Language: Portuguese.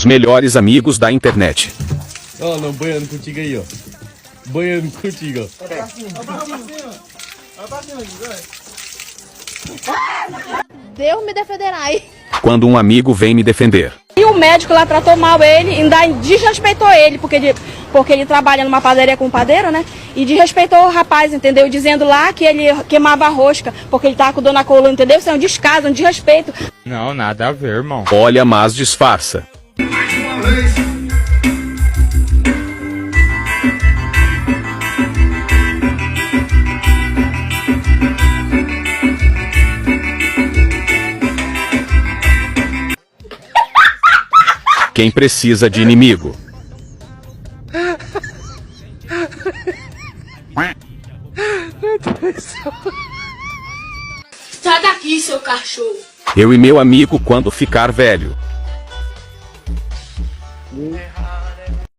Os melhores amigos da internet. Ó, não, banhando contigo aí, ó. Banhando contigo, ó. Deus me defenderá aí. Quando um amigo vem me defender. E o médico lá tratou mal ele, ainda desrespeitou ele, porque ele trabalha numa padaria com padeiro, né? E desrespeitou o rapaz, entendeu? Dizendo lá que ele queimava a rosca, porque ele tava com dor na coluna, entendeu? Isso é um descaso, um desrespeito. Não, nada a ver, irmão. Olha, mas disfarça. Quem precisa de inimigo? Sai daqui, seu cachorro. Eu e meu amigo quando ficar velho.